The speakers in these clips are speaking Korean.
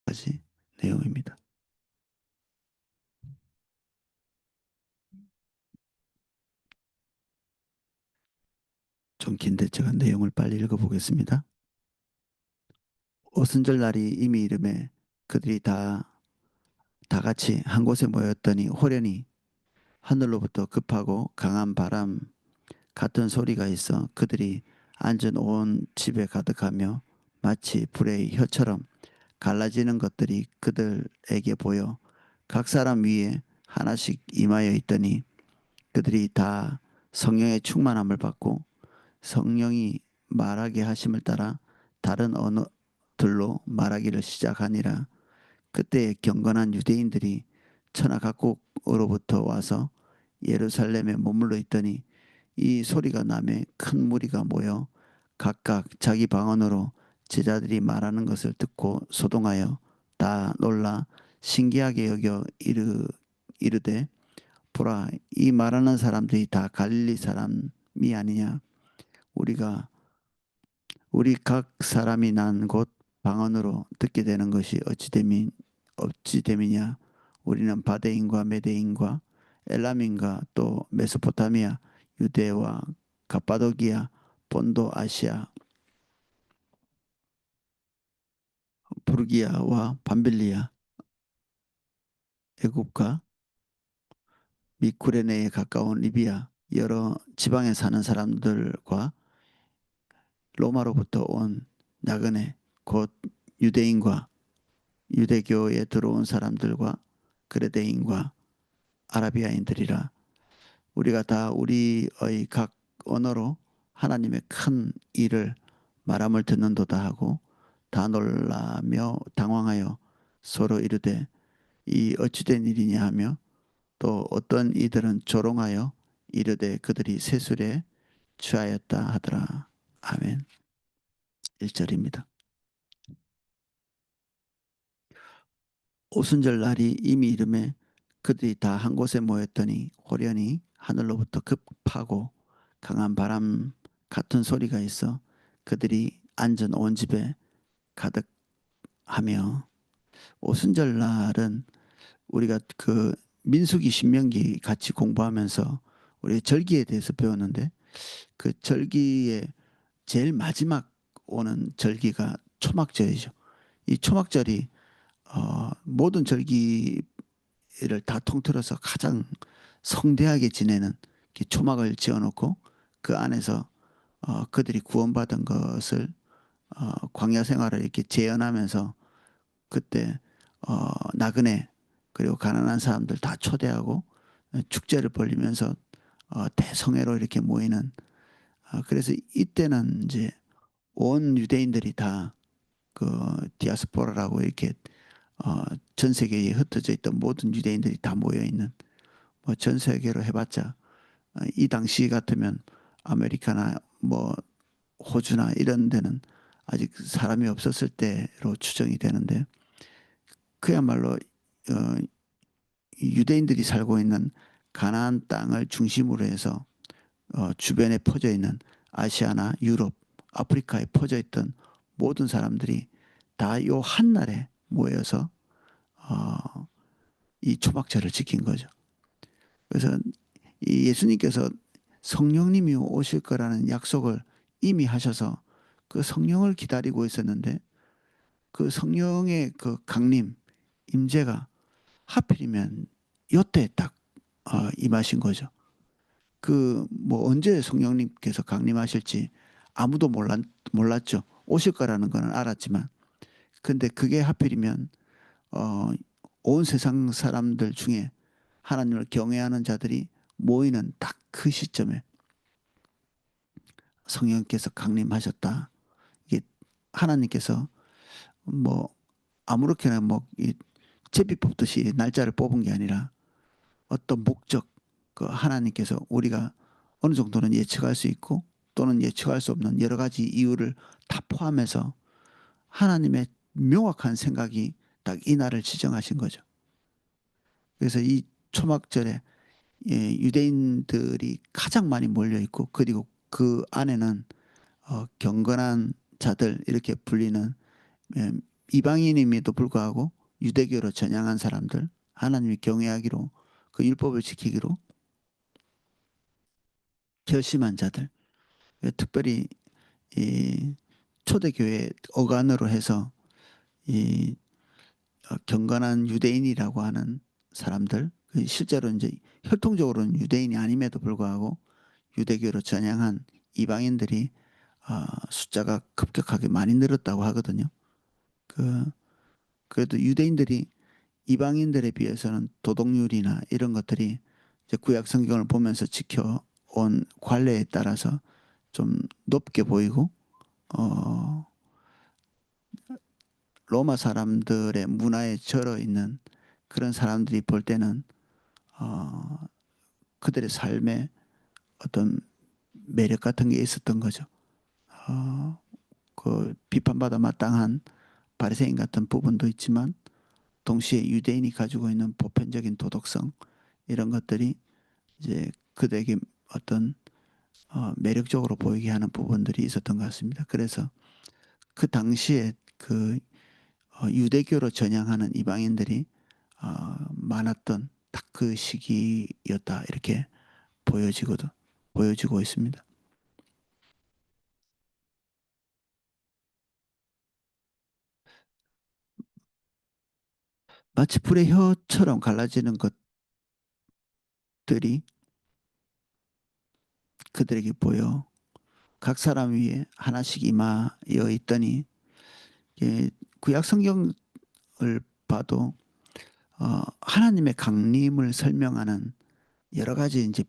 가지 내용입니다. 좀 긴데 제가 내용을 빨리 읽어보겠습니다. 오순절 날이 이미 이름에 그들이 다 같이 한 곳에 모였더니 호련히 하늘로부터 급하고 강한 바람 같은 소리가 있어 그들이 앉은 온 집에 가득하며 마치 불의 혀처럼 갈라지는 것들이 그들에게 보여 각 사람 위에 하나씩 임하여 있더니 그들이 다 성령의 충만함을 받고 성령이 말하게 하심을 따라 다른 언어들로 말하기를 시작하니라. 그때 경건한 유대인들이 천하 각국으로부터 와서 예루살렘에 머물러 있더니 이 소리가 나매 큰 무리가 모여 각각 자기 방언으로 제자들이 말하는 것을 듣고 소동하여 다 놀라 신기하게 여겨 이르되 보라 이 말하는 사람들이 다 갈릴리 사람이 아니냐 우리가 우리 각 사람이 난 곳 방언으로 듣게 되는 것이 어찌됨이냐 우리는 바데인과 메데인과 엘람인과 또 메소포타미아 유대와 갑바도기아 본도 아시아 부르기아와 밤빌리아 애굽과 미쿠레네에 가까운 리비아 여러 지방에 사는 사람들과 로마로부터 온 나그네 곧 유대인과 유대교에 들어온 사람들과 그레데인과 아라비아인들이라 우리가 다 우리의 각 언어로 하나님의 큰 일을 말함을 듣는도다 하고 다 놀라며 당황하여 서로 이르되 이 어찌된 일이냐 하며 또 어떤 이들은 조롱하여 이르되 그들이 세술에 취하였다 하더라. 아멘. 1절입니다. 오순절 날이 이미 이름에 그들이 다 한 곳에 모였더니 호련히 하늘로부터 급하고 강한 바람 같은 소리가 있어 그들이 앉은 온 집에 가득하며 오순절 날은 우리가 그 민수기 신명기 같이 공부하면서 우리 절기에 대해서 배웠는데 그 절기의 제일 마지막 오는 절기가 초막절이죠. 이 초막절이 모든 절기를 다 통틀어서 가장 성대하게 지내는 초막을 지어놓고 그 안에서 그들이 구원받은 것을 광야 생활을 이렇게 재현하면서 그때 나그네 그리고 가난한 사람들 다 초대하고 축제를 벌리면서 대성회로 이렇게 모이는 그래서 이때는 이제 온 유대인들이 다 그 디아스포라라고 이렇게 어, 전 세계에 흩어져 있던 모든 유대인들이 다 모여 있는 뭐 전 세계로 해봤자 이 당시 같으면 아메리카나 뭐 호주나 이런 데는 아직 사람이 없었을 때로 추정이 되는데 그야말로 유대인들이 살고 있는 가나안 땅을 중심으로 해서 주변에 퍼져 있는 아시아나 유럽, 아프리카에 퍼져 있던 모든 사람들이 다 요 한날에 모여서 어, 이 초막절을 지킨 거죠. 그래서 이 예수님께서 성령님이 오실 거라는 약속을 이미 하셔서 그 성령을 기다리고 있었는데 그 성령의 그 강림, 임재가 하필이면 요때 딱 임하신 거죠. 그 뭐 언제 성령님께서 강림하실지 아무도 몰랐죠. 오실 거라는 거는 알았지만 근데 그게 하필이면 어, 온 세상 사람들 중에 하나님을 경외하는 자들이 모이는 딱 그 시점에 성령께서 강림하셨다. 이게 하나님께서 뭐 아무렇게나 뭐이 제비 뽑듯이 날짜를 뽑은 게 아니라 어떤 목적, 그 하나님께서 우리가 어느 정도는 예측할 수 있고 또는 예측할 수 없는 여러 가지 이유를 다 포함해서 하나님의 명확한 생각이 딱 이 날을 지정하신 거죠. 그래서 이 초막절에 유대인들이 가장 많이 몰려 있고 그리고 그 안에는 경건한 자들 이렇게 불리는 이방인임에도 불구하고 유대교로 전향한 사람들, 하나님이 경외하기로 그 율법을 지키기로 결심한 자들, 특별히 이 초대교회 어간으로 해서 이 경건한 유대인이라고 하는 사람들, 실제로 이제 혈통적으로는 유대인이 아님에도 불구하고 유대교로 전향한 이방인들이 숫자가 급격하게 많이 늘었다고 하거든요. 그 그래도 유대인들이 이방인들에 비해서는 도덕률이나 이런 것들이 이제 구약 성경을 보면서 지켜온 관례에 따라서 좀 높게 보이고 어, 로마 사람들의 문화에 절어 있는 그런 사람들이 볼 때는 어, 그들의 삶에 어떤 매력 같은 게 있었던 거죠. 어, 그 비판받아 마땅한 바리새인 같은 부분도 있지만 동시에 유대인이 가지고 있는 보편적인 도덕성 이런 것들이 이제 그들에게 어떤 매력적으로 보이게 하는 부분들이 있었던 것 같습니다. 그래서 그 당시에 그 유대교로 전향하는 이방인들이 많았던 딱 그 시기였다 이렇게 보여지거든 보여지고 있습니다. 마치 불의 혀처럼 갈라지는 것들이 그들에게 보여 각 사람 위에 하나씩 임하여 있더니 예, 구약 성경을 봐도 하나님의 강림을 설명하는 여러 가지 이제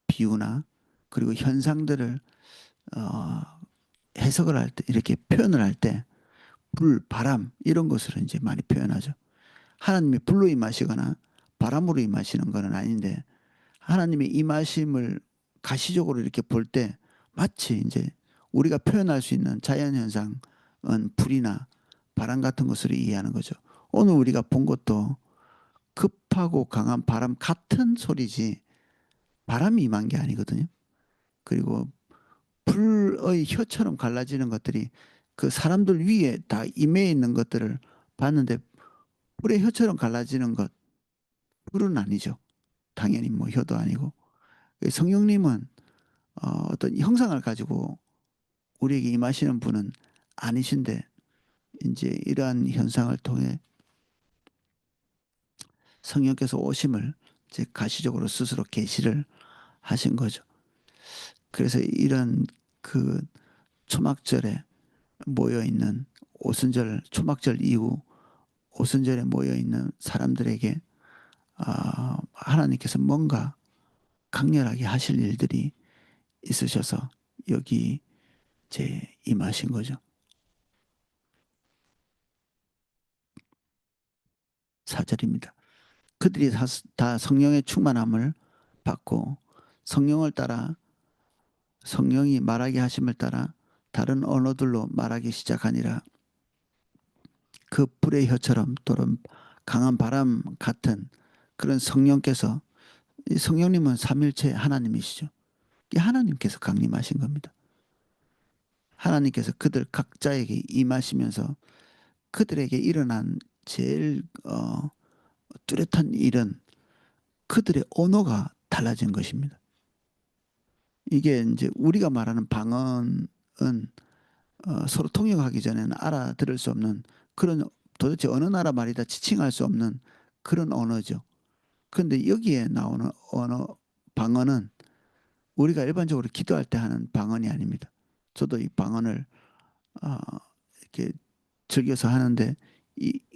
비유나 그리고 현상들을 어, 해석을 할 때 이렇게 표현을 할 때 불, 바람 이런 것으로 이제 많이 표현하죠. 하나님이 불로 임하시거나 바람으로 임하시는 것은 아닌데 하나님의 임하심을 가시적으로 이렇게 볼 때 마치 이제 우리가 표현할 수 있는 자연 현상은 불이나 바람 같은 것으로 이해하는 거죠. 오늘 우리가 본 것도 급하고 강한 바람 같은 소리지 바람이 임한 게 아니거든요. 그리고 불의 혀처럼 갈라지는 것들이 그 사람들 위에 다 임해 있는 것들을 봤는데 불의 혀처럼 갈라지는 것 불은 아니죠. 당연히 뭐 혀도 아니고 성령님은 어떤 형상을 가지고 우리에게 임하시는 분은 아니신데 이제 이러한 현상을 통해 성령께서 오심을 이제 가시적으로 스스로 계시를 하신 거죠. 그래서 이런 그 초막절에 모여 있는 오순절 초막절 이후 오순절에 모여 있는 사람들에게 하나님께서 뭔가 강렬하게 하실 일들이 있으셔서 여기 제 임하신 거죠. 4절입니다. 그들이 다 성령의 충만함을 받고 성령을 따라 성령이 말하게 하심을 따라 다른 언어들로 말하기 시작하니라. 그 불의 혀처럼 또는 강한 바람 같은 그런 성령께서 이 성령님은 삼일체 하나님이시죠. 이 하나님께서 강림하신 겁니다. 하나님께서 그들 각자에게 임하시면서 그들에게 일어난 제일 뚜렷한 일은 그들의 언어가 달라진 것입니다. 이게 이제 우리가 말하는 방언은 서로 통역하기 전에는 알아들을 수 없는 그런 도대체 어느 나라 말이다 지칭할 수 없는 그런 언어죠. 그런데 여기에 나오는 언어 방언은 우리가 일반적으로 기도할 때 하는 방언이 아닙니다. 저도 이 방언을 어, 이렇게 즐겨서 하는데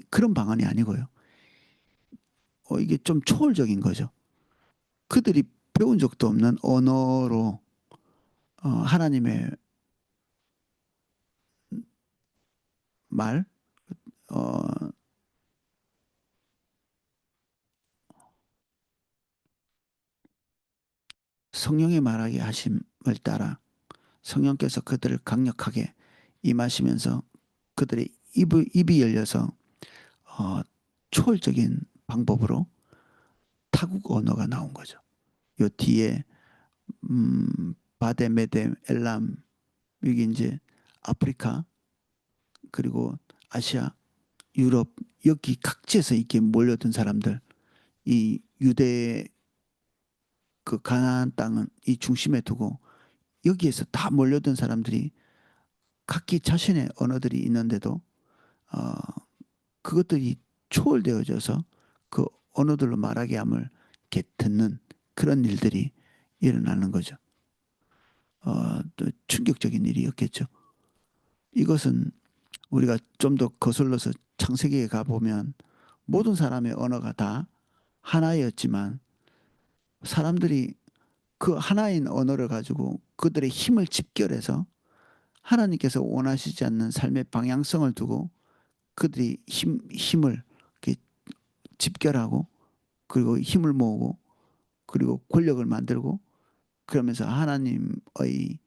그런 방언이 아니고요. 이게 좀 초월적인 거죠. 그들이 배운 적도 없는 언어로 하나님의 말, 어, 성령의 말하게 하심을 따라 성령께서 그들을 강력하게 임하시면서 그들의 입이 열려서 어, 초월적인 방법으로 타국 언어가 나온 거죠. 요 뒤에 바데 메데 엘람 이게 이제 아프리카 그리고 아시아 유럽 여기 각지에서 이렇게 몰려든 사람들, 이 유대 그 가나안 땅은 이 중심에 두고 여기에서 다 몰려든 사람들이 각기 자신의 언어들이 있는데도 어, 그것들이 초월되어져서 그 언어들로 말하게 함을 이렇게 듣는 그런 일들이 일어나는 거죠. 또 충격적인 일이었겠죠. 이것은 우리가 좀 더 거슬러서 창세기에 가보면 모든 사람의 언어가 다 하나였지만 사람들이 그 하나인 언어를 가지고 그들의 힘을 집결해서 하나님께서 원하시지 않는 삶의 방향성을 두고 그들이 힘을 이렇게 집결하고 그리고 힘을 모으고 그리고 권력을 만들고 그러면서 하나님의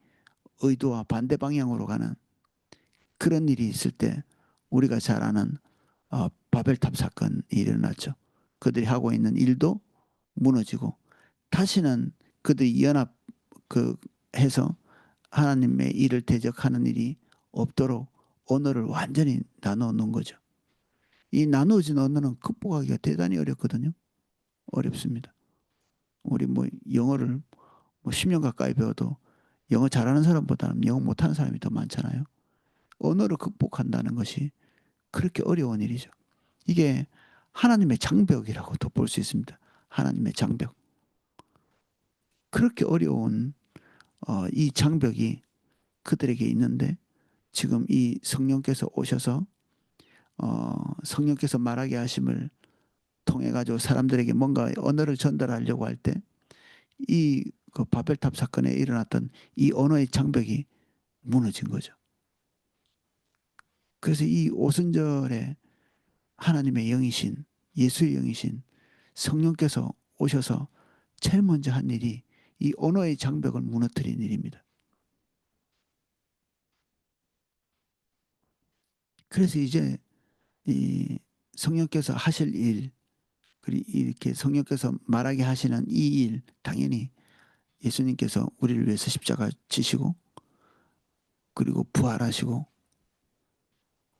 의도와 반대 방향으로 가는 그런 일이 있을 때 우리가 잘 아는 바벨탑 사건이 일어났죠. 그들이 하고 있는 일도 무너지고 다시는 그들이 연합 그 해서 하나님의 일을 대적하는 일이 없도록 언어를 완전히 나눠 놓은 거죠. 이 나누어진 언어는 극복하기가 대단히 어렵거든요. 어렵습니다. 우리 뭐 영어를 뭐 10년 가까이 배워도 영어 잘하는 사람보다는 영어 못하는 사람이 더 많잖아요. 언어를 극복한다는 것이 그렇게 어려운 일이죠. 이게 하나님의 장벽이라고도 볼 수 있습니다. 하나님의 장벽. 그렇게 어려운 이 장벽이 그들에게 있는데 지금 이 성령께서 오셔서 성령께서 말하게 하심을 통해 가지고 사람들에게 뭔가 언어를 전달하려고 할 때 이 그 바벨탑 사건에 일어났던 이 언어의 장벽이 무너진 거죠. 그래서 이 오순절에 하나님의 영이신 예수의 영이신 성령께서 오셔서 제일 먼저 한 일이 이 언어의 장벽을 무너뜨린 일입니다. 그래서 이제 이 성령께서 하실 일, 그리고 이렇게 성령께서 말하게 하시는 이 일, 당연히 예수님께서 우리를 위해서 십자가 지시고 그리고 부활하시고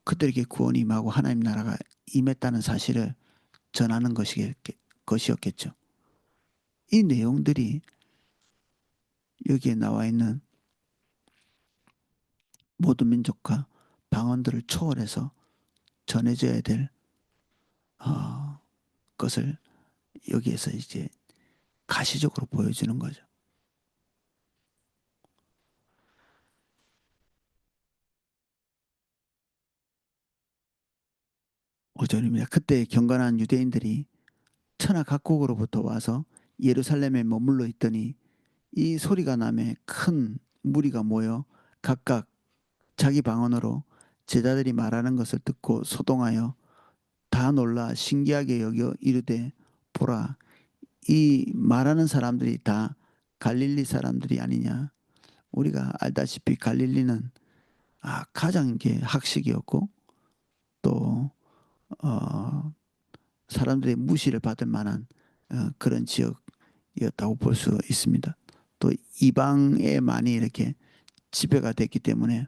그들에게 구원이 임하고 하나님 나라가 임했다는 사실을 전하는 것이었겠죠. 이 내용들이 여기에 나와 있는 모든 민족과 방언들을 초월해서 전해져야 될 어, 것을 여기에서 이제 가시적으로 보여주는 거죠. 5절입니다. 그때 경건한 유대인들이 천하 각국으로부터 와서 예루살렘에 머물러 있더니 이 소리가 나매 큰 무리가 모여 각각 자기 방언으로 제자들이 말하는 것을 듣고 소동하여 다 놀라 신기하게 여겨 이르되 보라 이 말하는 사람들이 다 갈릴리 사람들이 아니냐. 우리가 알다시피 갈릴리는 가장 게 학식이었고 또 어, 사람들의 무시를 받을 만한 그런 지역이었다고 볼 수 있습니다. 또 이방에 많이 이렇게 지배가 됐기 때문에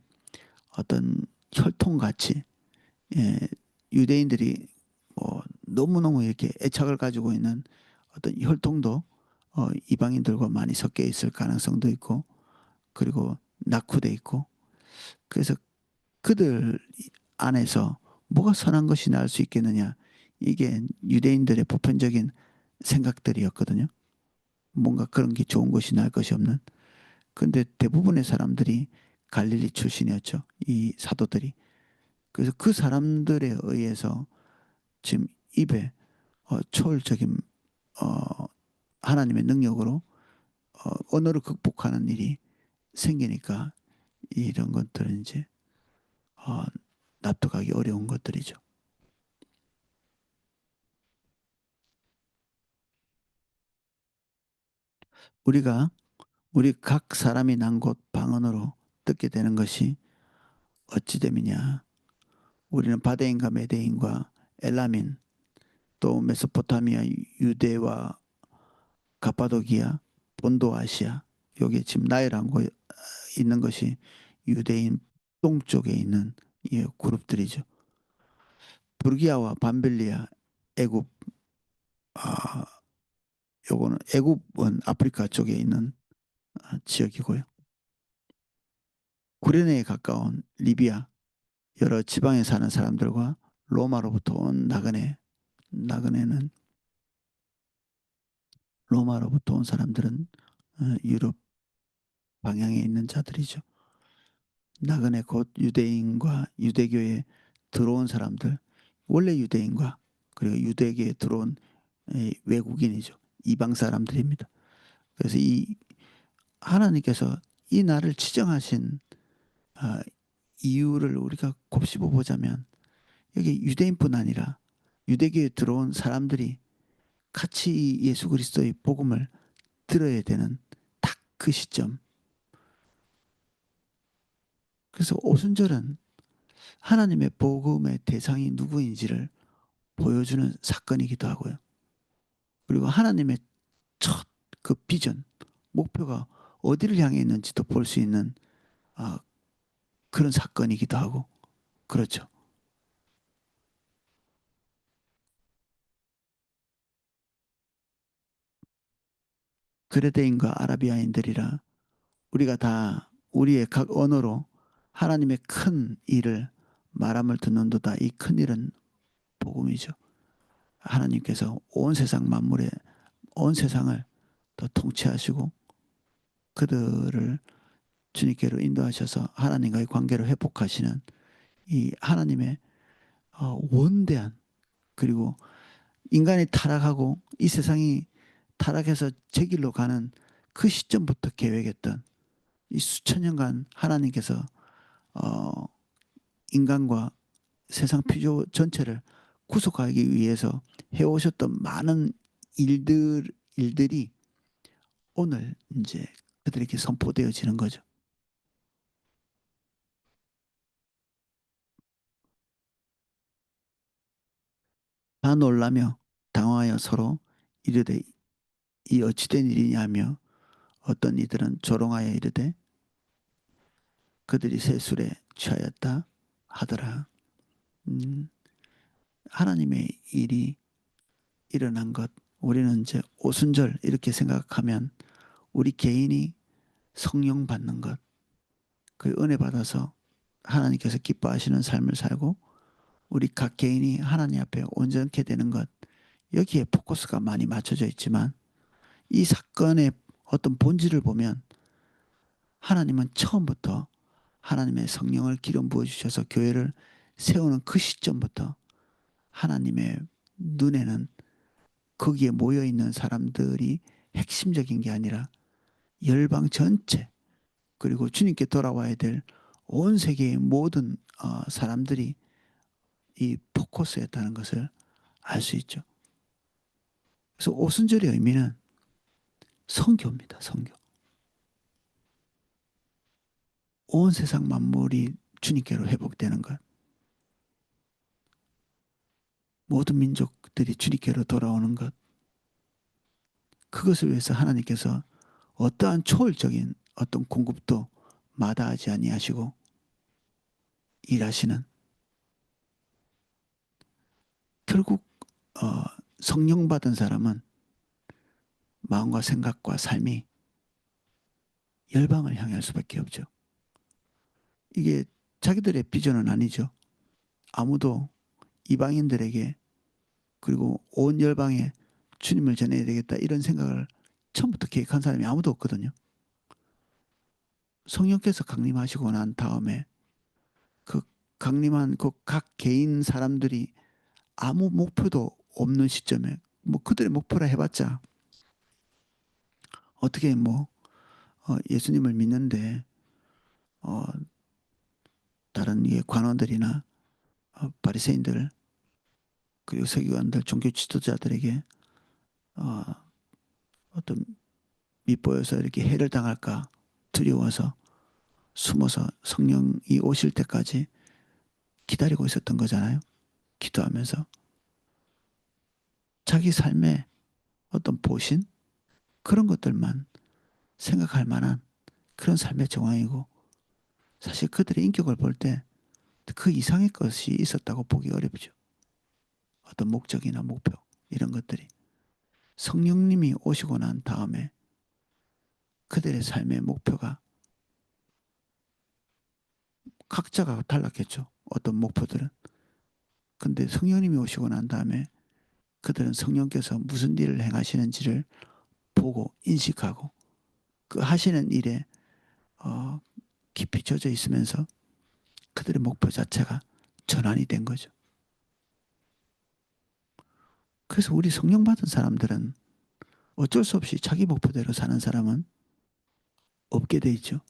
어떤 혈통같이 예, 유대인들이 뭐 너무너무 이렇게 애착을 가지고 있는 어떤 혈통도 이방인들과 많이 섞여 있을 가능성도 있고 그리고 낙후돼 있고 그래서 그들 안에서 뭐가 선한 것이 나을 수 있겠느냐 이게 유대인들의 보편적인 생각들이었거든요. 뭔가 그런 게 좋은 것이 나을 것이 없는. 근데 대부분의 사람들이 갈릴리 출신이었죠. 이 사도들이. 그래서 그 사람들에 의해서 지금 입에 초월적인 어, 하나님의 능력으로 언어를 극복하는 일이 생기니까 이런 것들은 이제 어, 납득하기 어려운 것들이죠. 우리가 우리 각 사람이 난 곳 방언으로 듣게 되는 것이 어찌 됨이냐. 우리는 바데인과 메데인과 엘라민 또 메소포타미아 유대와 가파도기아 본도 아시아 여기 지금 나일한 곳 있는 것이 유대인 동쪽에 있는 이 그룹들이죠. 부르기아와 밤빌리아 애굽, 아, 요거는 애굽은 아프리카 쪽에 있는 지역이고요. 구레네에 가까운 리비아 여러 지방에 사는 사람들과 로마로부터 온 나그네는 로마로부터 온 사람들은 유럽 방향에 있는 자들이죠. 나그네 곧 유대인과 유대교에 들어온 사람들, 원래 유대인과 그리고 유대교에 들어온 외국인이죠. 이방 사람들입니다. 그래서 이 하나님께서 이 날을 지정하신 아, 이유를 우리가 곱씹어 보자면 여기 유대인뿐 아니라 유대교에 들어온 사람들이 같이 예수 그리스도의 복음을 들어야 되는 딱 그 시점. 그래서 오순절은 하나님의 복음의 대상이 누구인지를 보여주는 사건이기도 하고요. 그리고 하나님의 첫 그 비전, 목표가 어디를 향해 있는지도 볼 수 있는 아, 그런 사건이기도 하고 그렇죠. 그레데인과 아라비아인들이라 우리가 다 우리의 각 언어로 하나님의 큰 일을 말함을 듣는도다. 이 큰 일은 복음이죠. 하나님께서 온 세상 만물에 온 세상을 더 통치하시고 그들을 주님께로 인도하셔서 하나님과의 관계를 회복하시는 이 하나님의 원대한 그리고 인간이 타락하고 이 세상이 타락해서 제 길로 가는 그 시점부터 계획했던 이 수천 년간 하나님께서 어, 인간과 세상 피조 전체를 구속하기 위해서 해오셨던 많은 일들이 오늘 이제 그들에게 선포되어지는 거죠. 다 놀라며 당황하여 서로 이르되 이 어찌된 일이냐며 어떤 이들은 조롱하여 이르되 그들이 세술에 취하였다 하더라. 음, 하나님의 일이 일어난 것 우리는 이제 오순절 이렇게 생각하면 우리 개인이 성령 받는 것, 그 은혜 받아서 하나님께서 기뻐하시는 삶을 살고 우리 각 개인이 하나님 앞에 온전케 되는 것, 여기에 포커스가 많이 맞춰져 있지만 이 사건의 어떤 본질을 보면 하나님은 처음부터 하나님의 성령을 기름 부어 주셔서 교회를 세우는 그 시점부터 하나님의 눈에는 거기에 모여 있는 사람들이 핵심적인 게 아니라 열방 전체 그리고 주님께 돌아와야 될 온 세계의 모든 사람들이 이 포커스였다는 것을 알 수 있죠. 그래서 오순절의 의미는 선교입니다. 선교. 온 세상 만물이 주님께로 회복되는 것. 모든 민족들이 주님께로 돌아오는 것. 그것을 위해서 하나님께서 어떠한 초월적인 어떤 공급도 마다하지 아니하시고 일하시는 결국 어, 성령 받은 사람은 마음과 생각과 삶이 열방을 향할 수밖에 없죠. 이게 자기들의 비전은 아니죠. 아무도 이방인들에게 그리고 온 열방에 주님을 전해야 되겠다 이런 생각을 처음부터 계획한 사람이 아무도 없거든요. 성령께서 강림하시고 난 다음에 그 강림한 그 각 개인 사람들이 아무 목표도 없는 시점에 뭐 그들의 목표라 해봤자 어떻게 뭐 예수님을 믿는데 어, 다른 관원들이나 바리새인들 그리고 서기관들 종교 지도자들에게 어, 어떤 밉보여서 이렇게 해를 당할까 두려워서 숨어서 성령이 오실 때까지 기다리고 있었던 거잖아요. 기도하면서 자기 삶의 어떤 보신 그런 것들만 생각할 만한 그런 삶의 정황이고 사실 그들의 인격을 볼 때 그 이상의 것이 있었다고 보기 어렵죠. 어떤 목적이나 목표 이런 것들이 성령님이 오시고 난 다음에 그들의 삶의 목표가 각자가 달랐겠죠. 어떤 목표들은. 근데 성령님이 오시고 난 다음에 그들은 성령께서 무슨 일을 행하시는지를 보고 인식하고 그 하시는 일에 어, 깊이 젖어 있으면서 그들의 목표 자체가 전환이 된 거죠. 그래서 우리 성령 받은 사람들은 어쩔 수 없이 자기 목표대로 사는 사람은 없게 돼 있죠.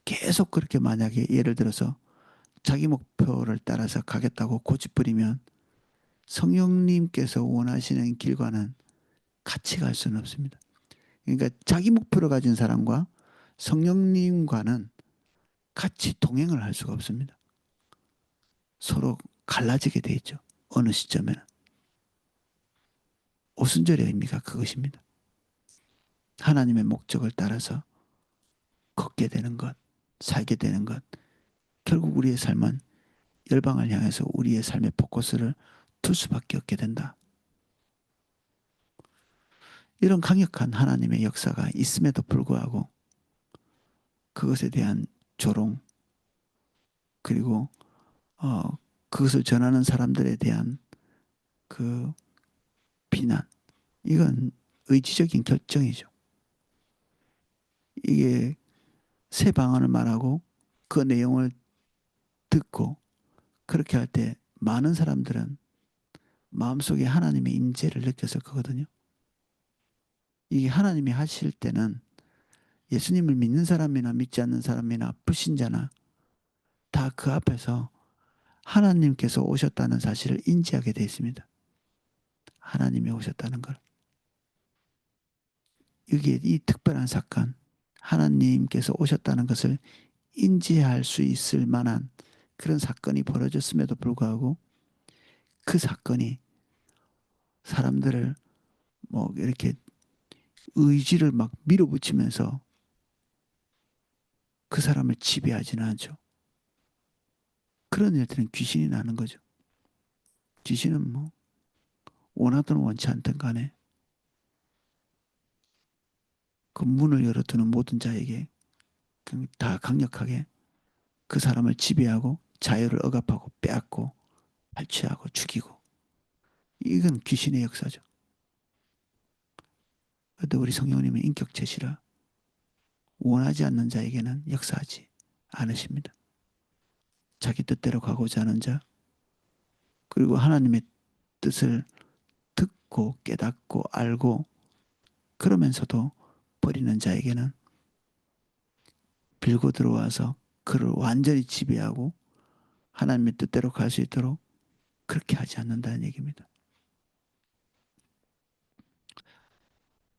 계속 그렇게 만약에 예를 들어서 자기 목표를 따라서 가겠다고 고집부리면 성령님께서 원하시는 길과는 같이 갈 수는 없습니다. 그러니까 자기 목표를 가진 사람과 성령님과는 같이 동행을 할 수가 없습니다. 서로 갈라지게 돼 있죠. 어느 시점에는. 오순절의 의미가 그것입니다. 하나님의 목적을 따라서 걷게 되는 것, 살게 되는 것. 결국 우리의 삶은 열방을 향해서 우리의 삶의 포커스를 둘 수밖에 없게 된다. 이런 강력한 하나님의 역사가 있음에도 불구하고 그것에 대한 조롱 그리고 어, 그것을 전하는 사람들에 대한 그 비난 이건 의지적인 결정이죠. 이게 새 방언을 말하고 그 내용을 듣고 그렇게 할 때 많은 사람들은 마음속에 하나님의 임재를 느꼈을 거거든요. 이게 하나님이 하실 때는 예수님을 믿는 사람이나 믿지 않는 사람이나 불신자나 다 그 앞에서 하나님께서 오셨다는 사실을 인지하게 되어 있습니다. 하나님이 오셨다는 걸. 여기에 이 특별한 사건, 하나님께서 오셨다는 것을 인지할 수 있을 만한 그런 사건이 벌어졌음에도 불구하고 그 사건이 사람들을 뭐 이렇게 의지를 막 밀어붙이면서 그 사람을 지배하지는 않죠. 그런 일들은 귀신이 나는 거죠. 귀신은 뭐 원하든 원치 않든 간에 그 문을 열어두는 모든 자에게 다 강력하게 그 사람을 지배하고 자유를 억압하고 빼앗고 발취하고 죽이고 이건 귀신의 역사죠. 그런데 우리 성령님은 인격 제시라 원하지 않는 자에게는 역사하지 않으십니다. 자기 뜻대로 가고자 하는 자 그리고 하나님의 뜻을 듣고 깨닫고 알고 그러면서도 버리는 자에게는 빌고 들어와서 그를 완전히 지배하고 하나님의 뜻대로 갈 수 있도록 그렇게 하지 않는다는 얘기입니다.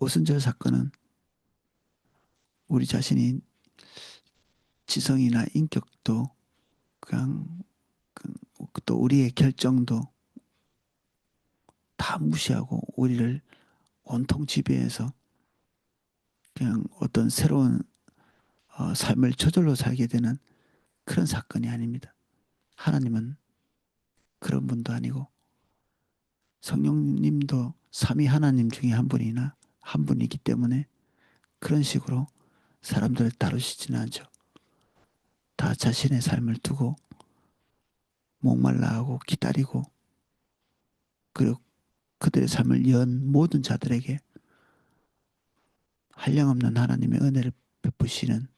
오순절 사건은 우리 자신이 지성이나 인격도 그냥 또 우리의 결정도 다 무시하고 우리를 온통 지배해서 그냥 어떤 새로운 삶을 저절로 살게 되는 그런 사건이 아닙니다. 하나님은 그런 분도 아니고 성령님도 삼위 하나님 중에 한 분이나 한 분이기 때문에 그런 식으로 사람들을 다루시지는 않죠. 다 자신의 삶을 두고 목말라하고 기다리고 그리고 그들의 삶을 연 모든 자들에게 한량없는 하나님의 은혜를 베푸시는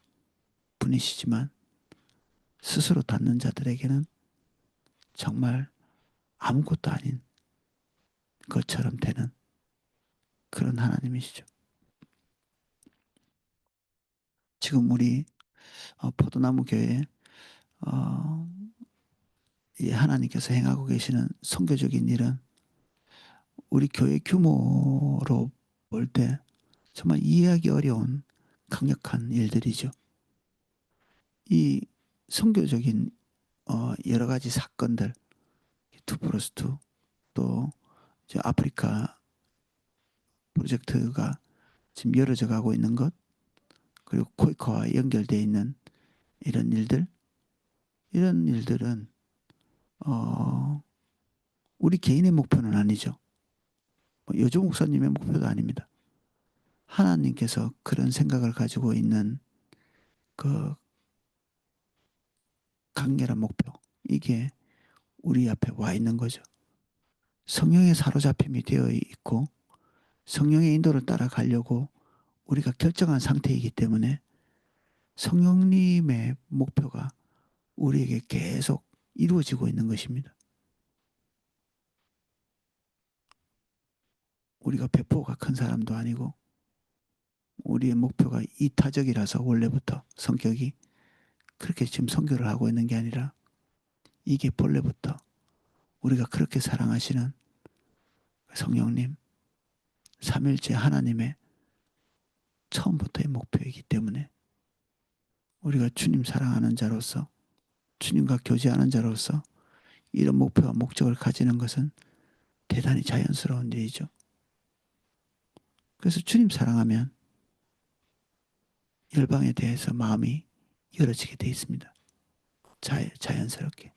분이시지만 스스로 닫는 자들에게는 정말 아무것도 아닌 것처럼 되는 그런 하나님이시죠. 지금 우리 포도나무 교회 어, 이 하나님께서 행하고 계시는 선교적인 일은 우리 교회 규모로 볼 때 정말 이해하기 어려운 강력한 일들이죠. 이 선교적인 여러 가지 사건들, 2+2, 또 아프리카 프로젝트가 지금 열어져 가고 있는 것, 그리고 코이카와 연결되어 있는 이런 일들은 어, 우리 개인의 목표는 아니죠. 뭐 여조 목사님의 목표도 아닙니다. 하나님께서 그런 생각을 가지고 있는 그 강렬한 목표, 이게 우리 앞에 와 있는 거죠. 성령의 사로잡힘이 되어 있고 성령의 인도를 따라가려고 우리가 결정한 상태이기 때문에 성령님의 목표가 우리에게 계속 이루어지고 있는 것입니다. 우리가 배포가 큰 사람도 아니고 우리의 목표가 이타적이라서 원래부터 성격이 그렇게 지금 선교를 하고 있는 게 아니라 이게 본래부터 우리가 그렇게 사랑하시는 성령님, 삼일째 하나님의 처음부터의 목표이기 때문에 우리가 주님 사랑하는 자로서 주님과 교제하는 자로서 이런 목표와 목적을 가지는 것은 대단히 자연스러운 일이죠. 그래서 주님 사랑하면 열방에 대해서 마음이 열어지게 돼 있습니다. 자연스럽게.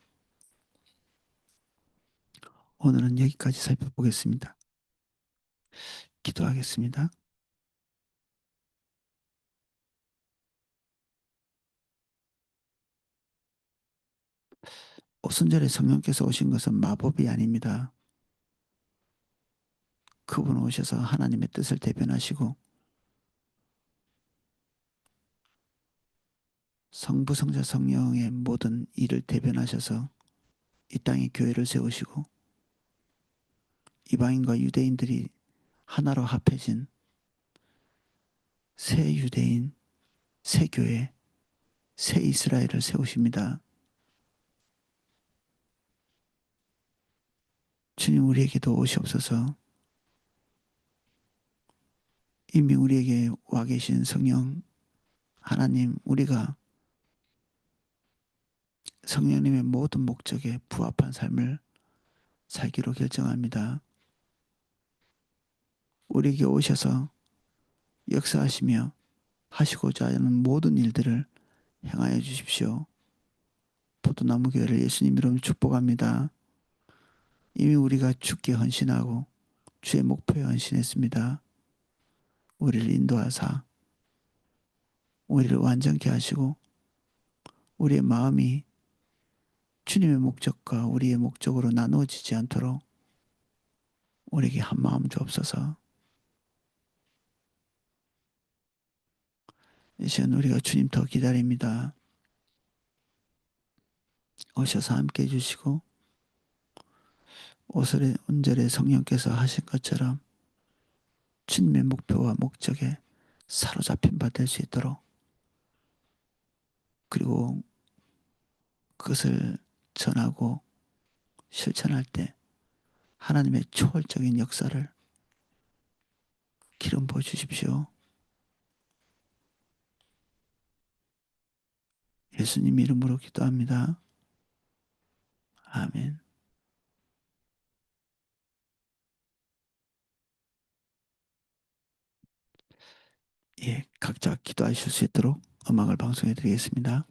오늘은 여기까지 살펴보겠습니다. 기도하겠습니다. 오순절에 성령께서 오신 것은 마법이 아닙니다. 그분 오셔서 하나님의 뜻을 대변하시고 성부, 성자, 성령의 모든 일을 대변하셔서 이 땅에 교회를 세우시고 이방인과 유대인들이 하나로 합해진 새 유대인, 새 교회, 새 이스라엘을 세우십니다. 주님 우리에게도 오시옵소서. 이미 우리에게 와 계신 성령 하나님, 우리가 성령님의 모든 목적에 부합한 삶을 살기로 결정합니다. 우리에게 오셔서 역사하시며 하시고자 하는 모든 일들을 행하여 주십시오. 포도나무 교회를 예수님 이름으로 축복합니다. 이미 우리가 주께 헌신하고 주의 목표에 헌신했습니다. 우리를 인도하사 우리를 완전케 하시고 우리의 마음이 주님의 목적과 우리의 목적으로 나누어지지 않도록 우리에게 한 마음 주옵소서. 이 시간 우리가 주님 더 기다립니다. 오셔서 함께 해주시고 오순절에 성령께서 하신 것처럼 주님의 목표와 목적에 사로잡힌 바 될 수 있도록, 그리고 그것을 전하고 실천할 때 하나님의 초월적인 역사를 기름 부어 주십시오. 예수님 이름으로 기도합니다. 아멘. 예, 각자 기도하실 수 있도록 음악을 방송해 드리겠습니다.